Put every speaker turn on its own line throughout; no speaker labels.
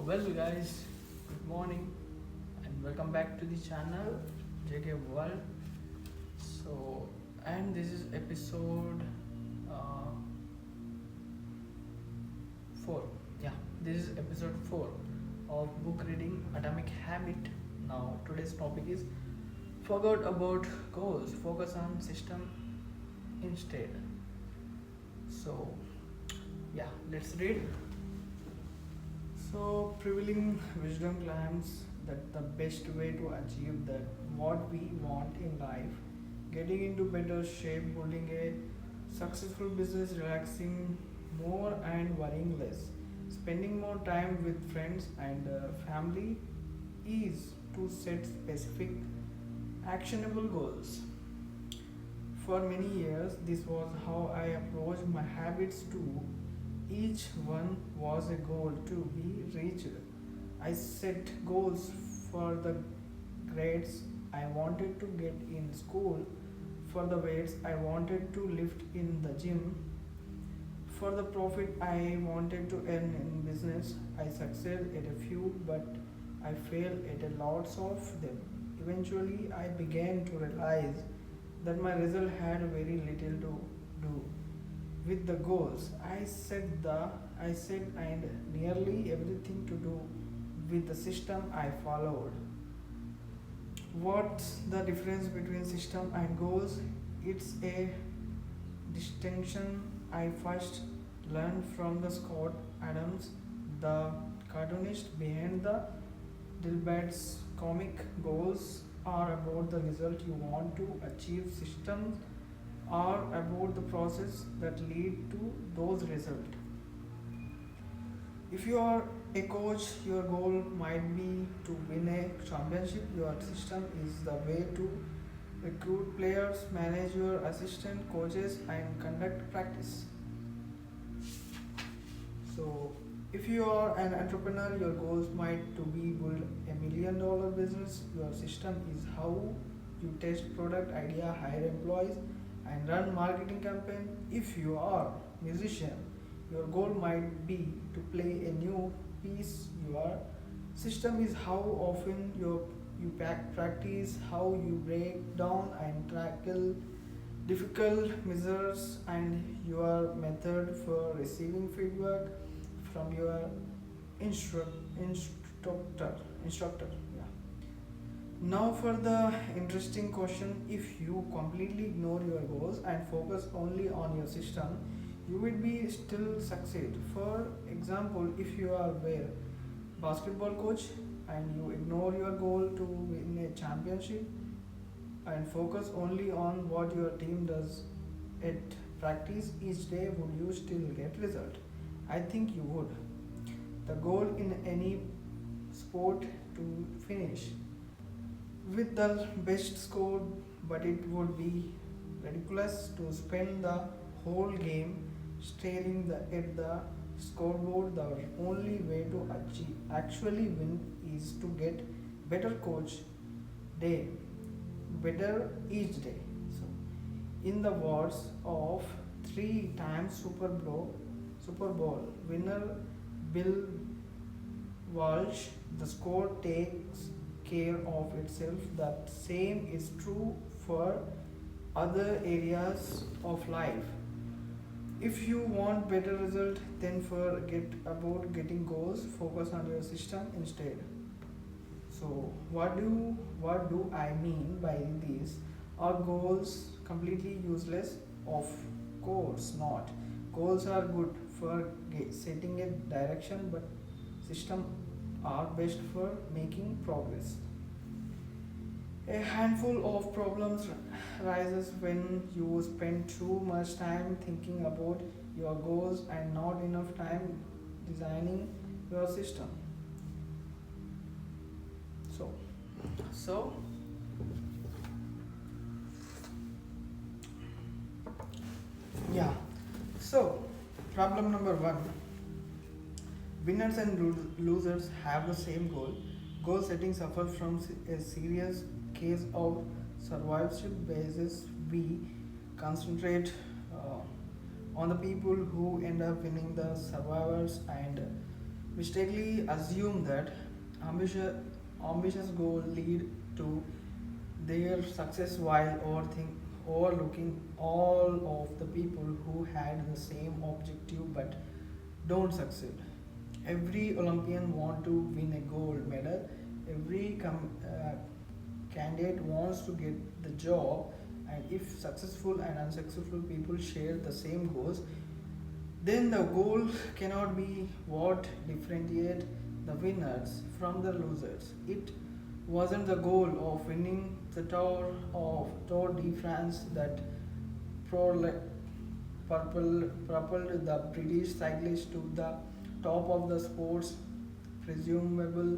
Well, guys, good morning and welcome back to the channel JK World. So, and this is episode uh, 4. Yeah, this is episode 4 of book reading Atomic Habit. Now, today's topic is forgot about goals, focus on system instead. So, yeah, let's read. So, prevailing wisdom claims that the best way to achieve that what we want in life, getting into better shape, building a successful business, relaxing more and worrying less, spending more time with friends and family, is to set specific, actionable goals. For many years, this was how I approached my habits too. Each one was a goal to be reached. I set goals for the grades I wanted to get in school, for the weights I wanted to lift in the gym, for the profit I wanted to earn in business. I succeeded at a few, but I failed at a lots of them. Eventually, I began to realize that my result had very little to do with the goals I set and nearly everything to do with the system I followed. What's the difference between system and goals? It's a distinction I first learned from the Scott Adams, the cartoonist behind the Dilbert's comic. Goals are about the result you want to achieve. Systems are about the process that lead to those results. If you are a coach, your goal might be to win a championship. Your system is the way to recruit players, manage your assistant coaches, and conduct practice. So, if you are an entrepreneur, your goals might to be build $1 million business. Your system is how you test product idea, hire employees, and run marketing campaign. If you are musician, your goal might be to play a new piece. Your system is how often you practice, how you break down and tackle difficult measures, and your method for receiving feedback from your instructor. Yeah. Now for the interesting question. If you completely ignore your goals and focus only on your system, you will be still succeed. For example, if you are a basketball coach and you ignore your goal to win a championship and focus only on what your team does at practice each day, would you still get result? I think you would. The goal in any sport to finish with the best score, but it would be ridiculous to spend the whole game staring at the scoreboard. The only way to actually win is to get better coach day, better each day. So, in the words of three-time Super Bowl winner Bill Walsh, the score takes care of itself. That same is true for other areas of life. If you want better result, then forget about getting goals. Focus on your system instead. So what do I mean by this? Are goals completely useless? Of course not. Goals are good for setting a direction, but system are best for making progress. A handful of problems rises when you spend too much time thinking about your goals and not enough time designing your system. So, so yeah. So, problem number 1. Winners and losers have the same goal. Goal setting suffers from a serious case of survivorship basis. We concentrate on the people who end up winning, the survivors, and mistakenly assume that ambitious, ambitious goals lead to their success while overlooking all of the people who had the same objective but don't succeed. Every Olympian want to win a gold medal. Every candidate wants to get the job, and if successful and unsuccessful people share the same goals, then the goal cannot be what differentiate the winners from the losers. It wasn't the goal of winning the Tour de France that pro- propelled the British cyclists to the top of the sports. Presumable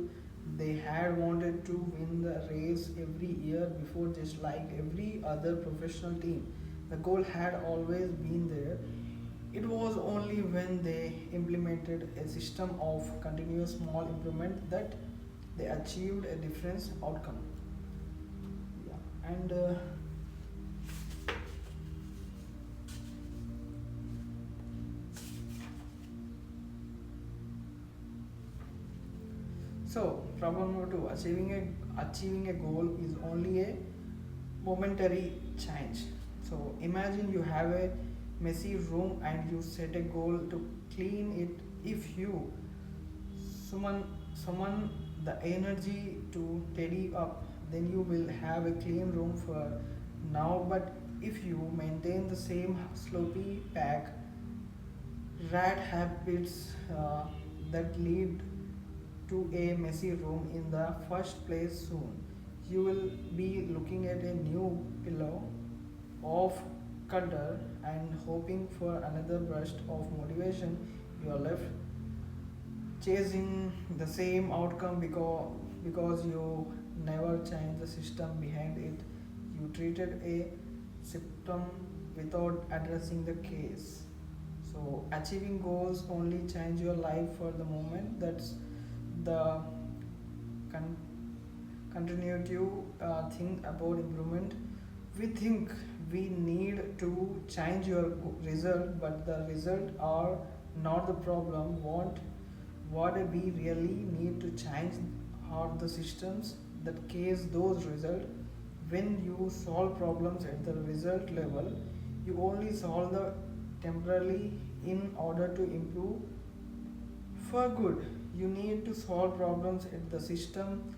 they had wanted to win the race every year before, just like every other professional team. The goal had always been there. It was only when they implemented a system of continuous small improvement that they achieved a different outcome. Yeah. And so, problem number two: achieving a goal is only a momentary change. So, imagine you have a messy room and you set a goal to clean it. If you summon the energy to tidy up, then you will have a clean room for now. But if you maintain the same sloppy pack rat habits that lead to a messy room in the first place, soon you will be looking at a new pillow of color and hoping for another burst of motivation. You are left chasing the same outcome because you never changed the system behind it. You treated a symptom without addressing the case. So achieving goals only change your life for the moment. That's the con- continuity thing about improvement. We think we need to change your result, but the result are not the problem. What we really need to change are the systems that case those results. When you solve problems at the result level, you only solve the temporarily. In order to improve for good, you need to solve problems at the system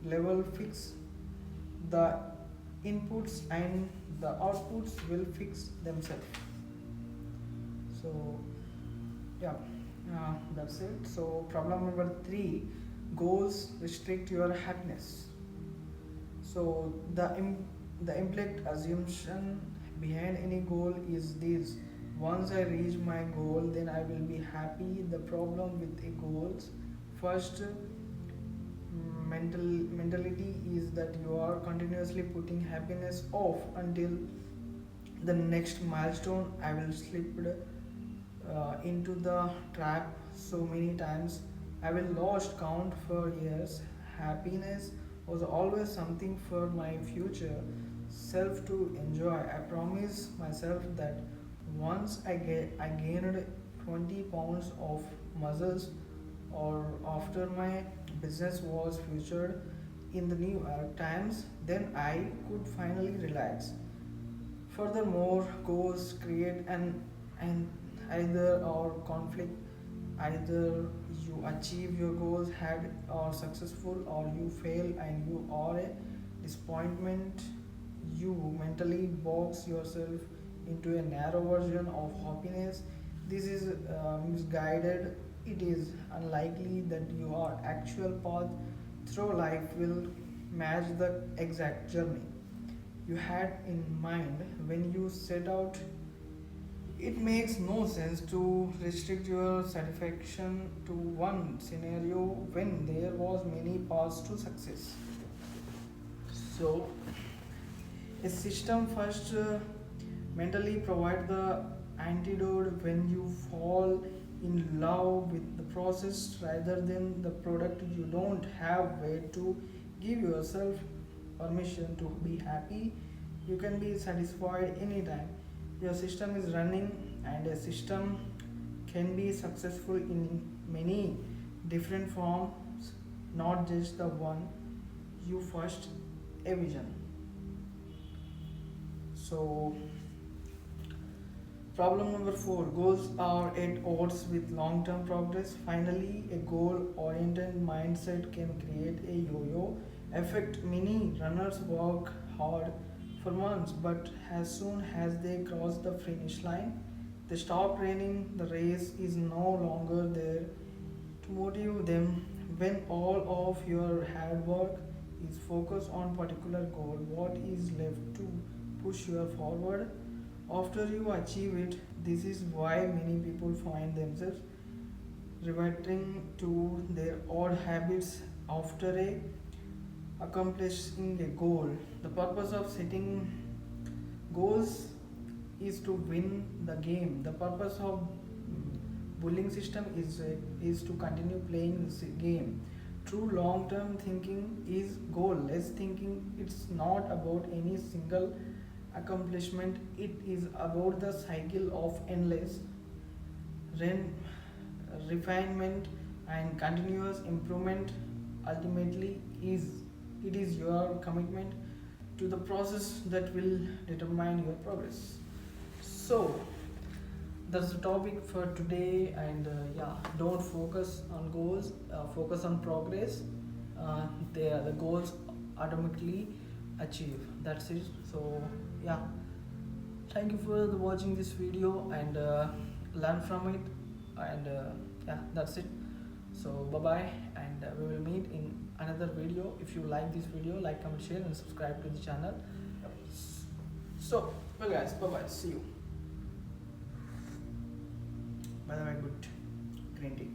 level. Fix the inputs and the outputs will fix themselves. So yeah, that's it. So problem number three: goals restrict your happiness. So the implied assumption behind any goal is this: once I reach my goal, then I will be happy. The problem with a goals first mentality is that you are continuously putting happiness off until the next milestone. I will slip into the trap so many times. I will lost count for years. Happiness was always something for my future self to enjoy. I promise myself that once I gained 20 pounds of muscles, or after my business was featured in the New York Times, then I could finally relax. Furthermore, goals create an either or conflict. Either you achieve your goals had or successful, or you fail and you are a disappointment. You mentally box yourself into a narrow version of happiness. This is misguided. It is unlikely that your actual path through life will match the exact journey you had in mind when you set out. It makes no sense to restrict your satisfaction to one scenario when there was many paths to success. So, a system first mentally provide the antidote. When you fall in love with the process rather than the product, you don't have way to give yourself permission to be happy. You can be satisfied anytime your system is running, and a system can be successful in many different forms, not just the one you first envision. So, problem number 4, goals are at odds with long term progress. Finally, a goal oriented mindset can create a yo yo effect. Many runners work hard for months, but as soon as they cross the finish line, they stop training. The race is no longer there to motivate them. When all of your hard work is focused on particular goal, what is left to push you forward after you achieve it? This is why many people find themselves reverting to their old habits after accomplishing a goal. The purpose of setting goals is to win the game. The purpose of bullying system is to continue playing this game. True long term thinking is goal less thinking. It's not about any single accomplishment, it is about the cycle of endless ren- refinement and continuous improvement. Ultimately is it is your commitment to the process that will determine your progress. So that's the topic for today, and yeah, don't focus on goals, focus on progress. The goals automatically achieve. That's it. So yeah, thank you for watching this video, and learn from it, and yeah, that's it. So bye bye, and we will meet in another video. If you like this video, like, comment, share, and subscribe to the channel. So well guys, bye bye, see you. By the way, good green tea.